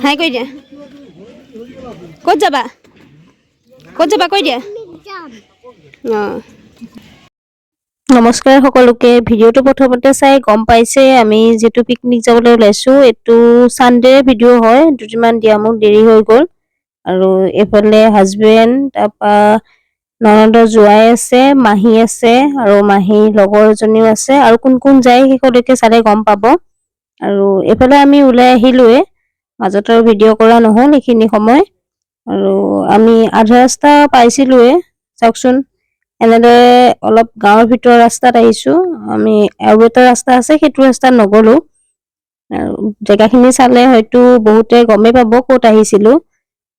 হাই কৈ দিয়া ক'ত যাবা কৈ দিয়া নমস্কাৰ সকলোকে ভিডিঅ'টো প্ৰথমতে চাই গম পাইছে আমি যেটো পিকনিক যাবলৈ ওলাইছো এটো সানডে ভিডিঅ' হয় দুদিনমান দিয়া মোক দেৰি হৈ গ'ল আৰু এফালে হাজবেণ্ড তাপা ননদৰ জোৱাই আছে মাহী আছে আৰু মাহী লগৰ এজনীও আছে আৰু কোন কোন যায় হেকলৈকে চালে গম পাব আৰু এফালে আমি ওলাই আহিলোৱে মাজত আৰু ভিডিঅ' কৰা নহল এইখিনি সময় আৰু আমি আধা ৰাস্তা পাইছিলোৱে চাওকচোন এনেদৰে অলপ গাঁৱৰ ভিতৰ ৰাস্তাত আহিছো আমি আৰু এটা ৰাস্তা আছে সেইটো ৰাস্তাত নগলো আৰু জেগাখিনি চালে হয়তো বহুতে গমেই পাব ক'ত আহিছিলো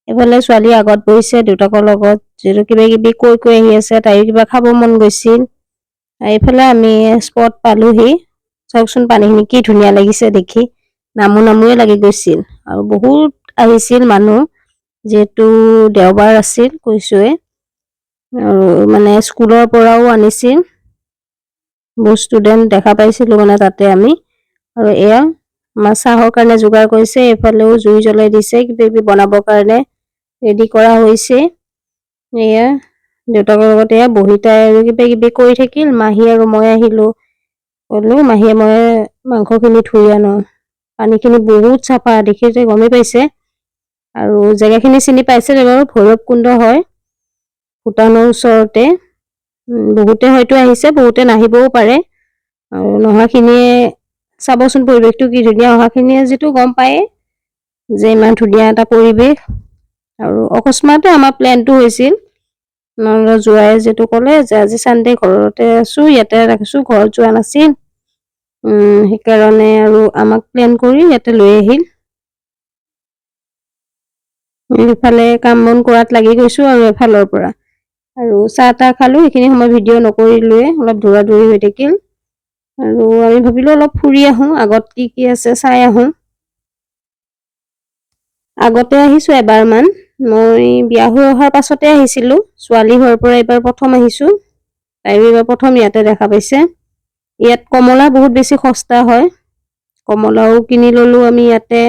এফালে ছোৱালী আগত বহিছে দুটাকৰ লগত যেটো কিবা কিবি কৈ আহি আছে তাই কিবা খাব মন গৈছিল এইফালে আমি স্পট পালোহি চাওকচোন পানীখিনি কি ধুনীয়া লাগিছে দেখি নামুৱে লাগি গৈছিল আৰু বহুত আহিছিল মানুহ যেটো দেওবাৰ আছিল কৈছোৱে আৰু মানে স্কুলৰ পৰাও আনিছিল বহুত ষ্টুডেন্ট দেখা পাইছিলো মানে তাতে আমি আৰু এয়া মাছাহৰ কাৰণে যোগাৰ কৰিছে এফালেও জুই জ্বলাই দিছে কিবা বনাবৰ কাৰণে ৰেডি কৰা হৈছে এয়া দেউতাকৰ লগতে বহিতাই আৰু কিবা কিবি কৰি থাকিল মাহী আৰু মই আহিলো কলো মাহীয়ে মই মাংসখিনি ধুই আনো পানীখিনি বহুত চাফা দেখিছে গমেই পাইছে আৰু জেগাখিনি চিনি পাইছে বাৰু ভৈৰৱকুণ্ড হয় ভূটানৰ ওচৰতে বহুতে হয়তো আহিছে বহুতে নাহিবও পাৰে আৰু নহাখিনিয়ে চাবচোন পৰিৱেশটো কি ধুনীয়া অহাখিনিয়ে যেটো গম পায় যে ইমান ধুনীয়া এটা পৰিৱেশ আৰু অকস্মাতে আমাৰ প্ল্যানটো হৈছিল ননদৰ জোৱাই যেটো ক'লে যে আজি সানডে ঘৰতে আছো ইয়াতে ৰাখিছো ঘৰত যোৱা নাছিল সেইকাৰণে আৰু আমাক প্ল্যান কৰি ইয়াতে লৈ আহিল এফালে কাম বন কৰাত লাগি গৈছো আৰু এফালৰ পৰা আৰু চাহ খালো এইখিনি সময় ভিডিঅ' নকৰিলোৱে অলপ দৌৰা-দৌৰি হৈ থাকিল আৰু আমি ভাবিলো অলপ ফুৰি আহো আগত কি আছে চাই আহো আগতে আহিছো এবাৰমান মই বিয়া হৈ অহাৰ পাছতে আহিছিলো ছোৱালী হোৱাৰ পৰা এবাৰ প্ৰথম আহিছো তাই এবাৰ প্ৰথম ইয়াতে দেখা পাইছে ইয়াত কমলা বহুত বেছি সস্তা হয় কমলাও কিনি ললো আমি ইয়াতে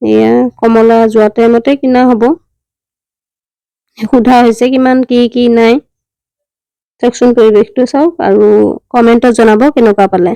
এয়া কমলা যোৱা টাইমতে কিনা হ'ব সুধা হৈছে কিমান কি নাই চাওকচোন পৰিৱেশটো চাওক আৰু কমেন্টত জনাব কেনেকুৱা পালে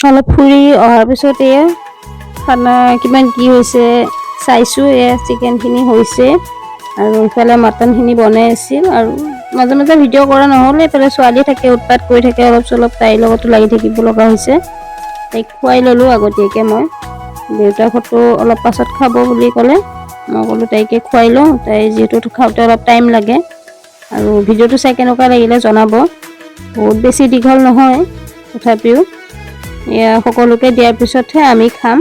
অলপ ফুৰি অহাৰ পিছত এয়া খানা কিমান কি হৈছে চাইছো এয়া চিকেনখিনি হৈছে আৰু ইফালে মাটনখিনি বনাই আছিল আৰু মাজে মাজে ভিডিঅ' কৰা নহ'লে এফালে ছোৱালী থাকে উৎপাত কৰি থাকে অলপ চলপ তাইৰ লগতো লাগি থাকিব লগা হৈছে তাইক খুৱাই ল'লো আগতীয়াকৈ মই দেউতাৰ ফটো অলপ পাছত খাব বুলি ক'লে মই ক'লো তাইকে খুৱাই লওঁ তাই যিহেতু খাওঁতে অলপ টাইম লাগে আৰু ভিডিঅ'টো চাই কেনেকুৱা লাগিলে জনাব বহুত বেছি দীঘল নহয় তথাপিও এয়া সকলোকে দিয়াৰ পিছতহে আমি খাম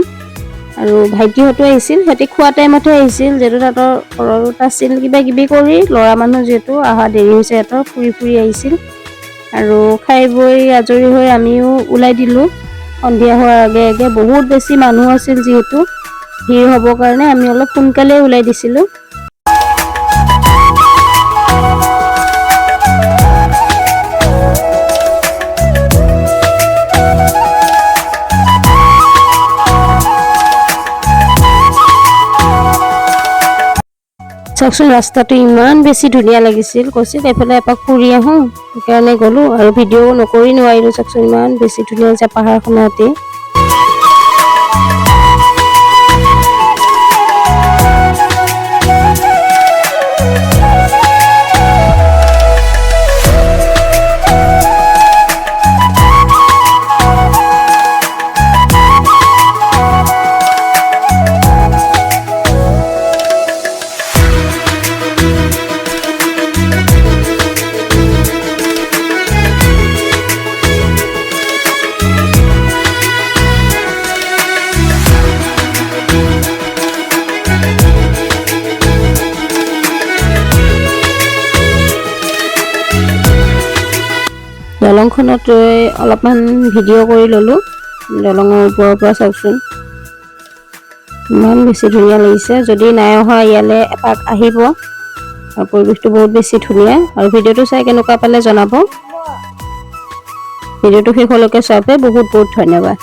আৰু ভাইটিহঁতো আহিছিল সিহঁতে খোৱা টাইমতে আহিছিল যেটো তাতৰ ঘৰত আছিল কিবা কিবি কৰি ল'ৰা মানুহ যেটো আহা দেৰি হৈছে সিহঁতৰ ফুৰি আহিছিল আৰু খাই বৈ আজৰি হৈ আমিও ওলাই দিলো সন্ধিয়া হোৱাৰ আগে বহুত বেছি মানুহ আছিল যিহেতু ভিৰ হ'বৰ কাৰণে আমি অলপ সোনকালে ওলাই দিছিলো চাওকচোন ৰাস্তাটো ইমান বেছি ধুনীয়া লাগিছিল কৈছিল এফালে এপাক ফুৰি আহো সেইকাৰণে গ'লো আৰু ভিডিঅ' নকৰি নোৱাৰিলো চাওকচোন ইমান বেছি ধুনীয়া হৈছে পাহাৰখনতে দলংখনত অলপমান ভিডিঅ' কৰি ল'লোঁ দলঙৰ ওপৰৰ পৰা চাওকচোন ইমান বেছি ধুনীয়া লাগিছে যদি নাই অহা ইয়ালৈ এপাক আহিব আৰু পৰিৱেশটো বহুত বেছি ধুনীয়া আৰু ভিডিঅ'টো চাই কেনেকুৱা পালে জনাব ভিডিঅ'টো শেষলৈকে চোৱাৰ বাবে বহুত বহুত ধন্যবাদ